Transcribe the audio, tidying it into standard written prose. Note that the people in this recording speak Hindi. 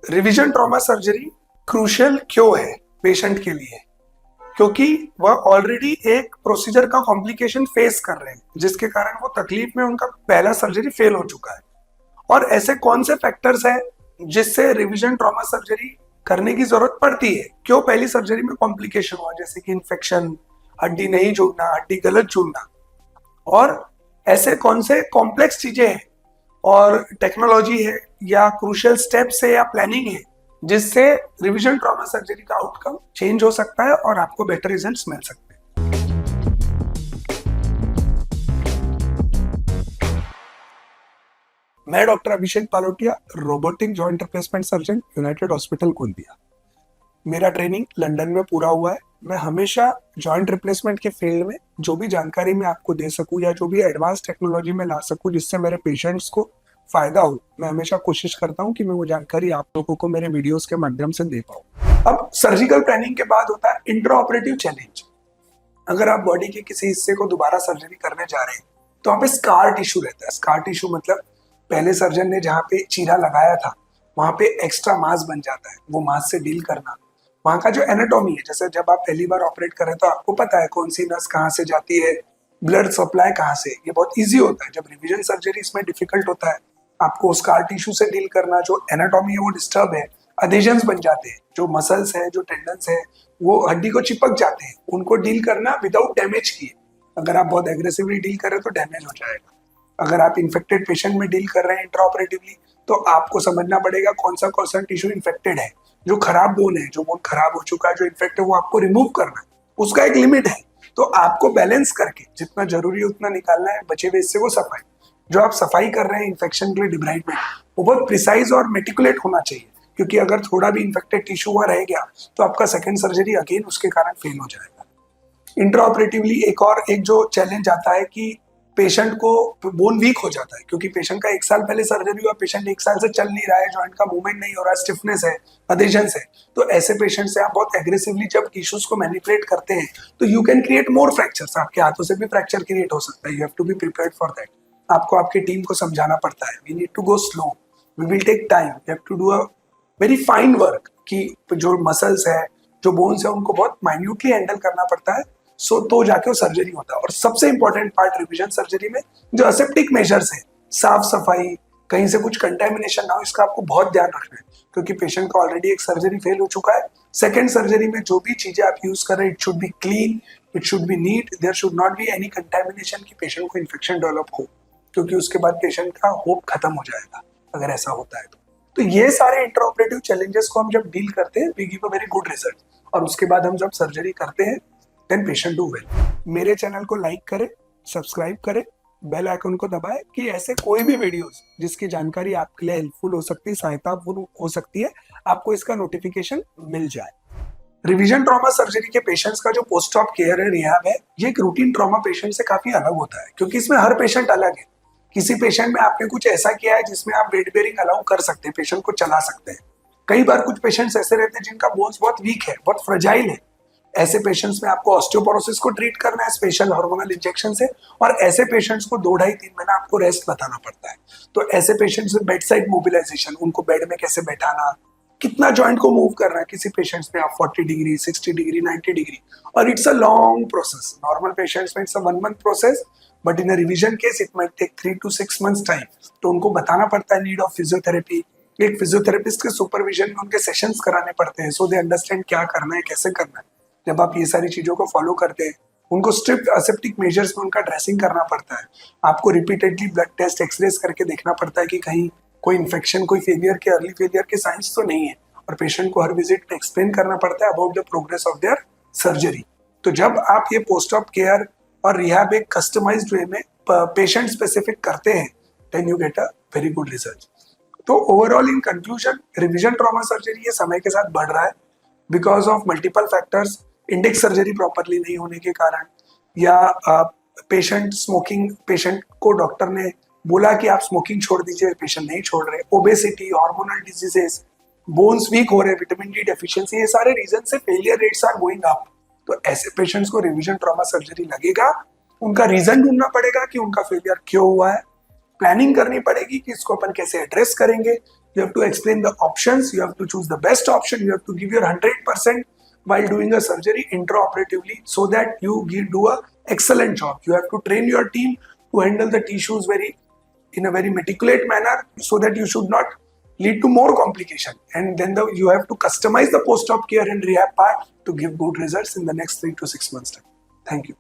रिवीजन ट्रॉमा सर्जरी क्रूशियल क्यों है पेशेंट के लिए? क्योंकि वह ऑलरेडी एक प्रोसीजर का कॉम्प्लिकेशन फेस कर रहे हैं जिसके कारण वो तकलीफ में उनका पहला सर्जरी फेल हो चुका है। और ऐसे कौन से फैक्टर्स हैं जिससे रिवीजन ट्रॉमा सर्जरी करने की जरूरत पड़ती है? क्यों पहली सर्जरी में कॉम्प्लिकेशन हुआ, जैसे कि इन्फेक्शन, हड्डी नहीं जुड़ना, हड्डी गलत जुड़ना, और ऐसे कौन से कॉम्प्लेक्स चीजें हैं और टेक्नोलॉजी है या क्रूशियल स्टेप्स है या प्लानिंग है जिससे रिवीजन ट्रॉमा सर्जरी का आउटकम चेंज हो सकता है और आपको बेटर रिजल्ट्स मिल सकते हैं। मैं doctor Abhishek Palotia, robotic joint replacement surgeon, united hospital Gondia. मेरा ट्रेनिंग लंदन में पूरा हुआ है। मैं हमेशा जॉइंट रिप्लेसमेंट के फील्ड में जो भी जानकारी मैं आपको दे सकूं या जो भी एडवांस टेक्नोलॉजी में ला सकूं जिससे मेरे पेशेंट्स को फायदा हो, मैं हमेशा कोशिश करता हूं कि मैं वो जानकारी आप लोगों को मेरे वीडियोस के माध्यम से दे पाऊं। अब सर्जिकल प्लानिंग के बाद होता है इंट्रा ऑपरेटिव चैलेंज। अगर आप बॉडी के किसी हिस्से को दोबारा सर्जरी करने जा रहे हैं तो वहाँ पे स्कार टिश्यू रहता है। स्कार टिश्यू मतलब पहले सर्जन ने जहाँ पे चीरा लगाया था वहां पे एक्स्ट्रा मांस बन जाता है। वो मांस से डील करना, वहां का जो एनाटॉमी है, जैसे जब आप पहली बार ऑपरेट करें तो आपको पता है कौन सी नस कहाँ से जाती है, ब्लड सप्लाई कहाँ से, ये बहुत इजी होता है। जब रिवीजन सर्जरी इसमें डिफिकल्ट होता है, आपको स्कार टिश्यू से डील करना, जो एनाटॉमी है वो डिस्टर्ब है, अधेजन्स बन जाते हैं, जो मसल्स है, जो टेंडन्स है वो हड्डी को चिपक जाते हैं, उनको डील करना विदाउट डैमेज किए। अगर आप बहुत एग्रेसिवली डील करें तो डैमेज हो जाएगा। अगर आप इन्फेक्टेड पेशेंट में डील कर रहे हैं इंट्रा ऑपरेटिवली तो आपको समझना पड़ेगा कौन सा टिश्यू इन्फेक्टेड है। जो खराब बोन है, जो बोन खराब हो चुका है, जो इन्फेक्ट है, वो आपको रिमूव करना है। उसका एक लिमिट है, तो आपको बैलेंस करके जितना जरूरी है उतना निकालना है, बचे हुए हिस्से को सफाई। जो आप सफाई कर रहे हैं इन्फेक्शन के लिए, डिब्राइडमेंट, वो बहुत प्रिसाइज और मेटिकुलेट होना चाहिए, क्योंकि अगर थोड़ा भी इन्फेक्टेड टिश्यू हुआ रह गया तो आपका सेकेंड सर्जरी अगेन उसके कारण फेल हो जाएगा। इंट्रा ऑपरेटिवली एक जो चैलेंज आता है कि पेशेंट को बोन वीक हो जाता है, क्योंकि पेशेंट का 1 साल पहले सर्जरी हुआ, पेशेंट 1 साल से चल नहीं रहा है, जॉइंट का मूवमेंट नहीं हो रहा है, स्टिफनेस है, अधेजन्स है। तो ऐसे पेशेंट से आप बहुत एग्रेसिवली जब टिश्यूज को मैनिपुलेट करते हैं तो you can create more fractures. आपके हाथों से भी फ्रैक्चर क्रिएट हो सकता है। You have to be prepared for that. आपको आपकी टीम को समझाना पड़ता है, we need to go slow, we will take time, we have to do a very fine work, कि जो मसल्स है, जो बोन्स है, उनको बहुत माइन्यूटली हैंडल करना पड़ता है। तो जाके वो सर्जरी होता है। और सबसे इंपॉर्टेंट पार्ट रिवीजन सर्जरी में जो असेप्टिक मेजर्स है, साफ सफाई, कहीं से कुछ कंटेमिनेशन ना हो, इसका आपको बहुत ध्यान रखना है, क्योंकि पेशेंट का ऑलरेडी एक सर्जरी फेल हो चुका है। सेकेंड सर्जरी में जो भी चीजें आप यूज कर रहे हैं, it should be clean, it should be neat, there should not be any contamination कि पेशेंट को इन्फेक्शन डेवलप हो, क्योंकि उसके बाद पेशेंट का होप खत्म हो जाएगा अगर ऐसा होता है तो ये सारे इंट्रा ऑपरेटिव चैलेंजेस को हम जब डील करते हैं, we give a very good result. और उसके बाद हम जब सर्जरी करते हैं देन पेशेंट डू वेल। मेरे चैनल को लाइक करें, सब्सक्राइब करें, बेल आइकन को दबाएं कि ऐसे कोई भी वीडियोस जिसकी जानकारी आपके लिए हेल्पफुल हो सकती है, सहायतापूर्ण हो सकती है, आपको इसका नोटिफिकेशन मिल जाए। रिवीजन ट्रॉमा सर्जरी के पेशेंट्स का जो पोस्ट ऑप केयर है, रिहैब है, ये एक रूटीन ट्रॉमा पेशेंट से काफी अलग होता है, क्योंकि इसमें हर पेशेंट अलग है। किसी पेशेंट में आपने कुछ ऐसा किया है जिसमें आप वेट बेयरिंग अलाउ कर सकते हैं, पेशेंट को चला सकते हैं। कई बार कुछ पेशेंट्स ऐसे रहते हैं जिनका बोन्स बहुत वीक है, बहुत फ्रजाइल है। ऐसे पेशेंट्स में आपको ऑस्टियोपोरोसिस को ट्रीट करना है स्पेशल हार्मोनल इंजेक्शन से, और ऐसे पेशेंट्स को 2-2.5-3 महीना आपको रेस्ट बताना पड़ता है। तो ऐसे पेशेंट्स में बेड साइड मोबिलाइजेशन, उनको बेड में कैसे बैठाना, कितना जॉइंट को मूव करना है, किसी पेशेंट्स में आप 40 डिग्री, 60 डिग्री, 90 डिग्री, और it's a long process. Normal patients में it's a 1 month process, but in a revision case it might take 3 to 6 months time. तो उनको बताना पड़ता है नीड ऑफ फिजियोथेरेपी। एक फिजियोथेरेपिस्ट के सुपरविजन में उनके सेशंस कराने पड़ते हैं, सो दे अंडरस्टैंड क्या करना है, कैसे करना है। जब आप ये सारी चीजों को फॉलो करते हैं, उनको स्ट्रिक्ट असेप्टिक मेजर्स में उनका ड्रेसिंग करना पड़ता है। आपको रिपीटेडली ब्लड टेस्ट, एक्सरेस करके देखना पड़ता है कि कहीं कोई इन्फेक्शन, कोई फेलियर के, अर्ली फेलियर के साइंस तो नहीं है। और पेशेंट को हर विजिट में एक्सप्लेन करना पड़ता है about the progress of their surgery. तो जब आप ये पोस्ट ऑप केयर और रिहैब एक कस्टमाइज्ड वे में पेशेंट स्पेसिफिक करते हैं, then you get a very good result. तो overall in conclusion, revision trauma surgery ये समय के साथ बढ़ रहा है because of multiple factors. Index surgery properly नहीं होने के कारण, या पेशेंट स्मोकिंग, पेशेंट को डॉक्टर ने बोला कि आप स्मोकिंग छोड़ दीजिए, पेशेंट नहीं छोड़ रहे, obesity, hormonal diseases, bones weak हो रहे, विटामिन डी डेफिशिएंसी, ये सारे रीजन से failure rates are going up. तो ऐसे पेशेंट्स को रिवीजन ट्रॉमा सर्जरी लगेगा, उनका रीजन ढूंढना पड़ेगा कि उनका फेलियर क्यों हुआ है, प्लानिंग करनी पड़ेगी कि इसको अपन कैसे एड्रेस करेंगे, You have to explain the options. You have to choose the best option. You have to give your 100% while doing a surgery intraoperatively so that you do a excellent job. You have to train your team to handle the tissues in a very meticulous manner so that you should not lead to more complication. And then you have to customize the post-op care and rehab part to give good results in the next 3 to 6 months time. Thank you.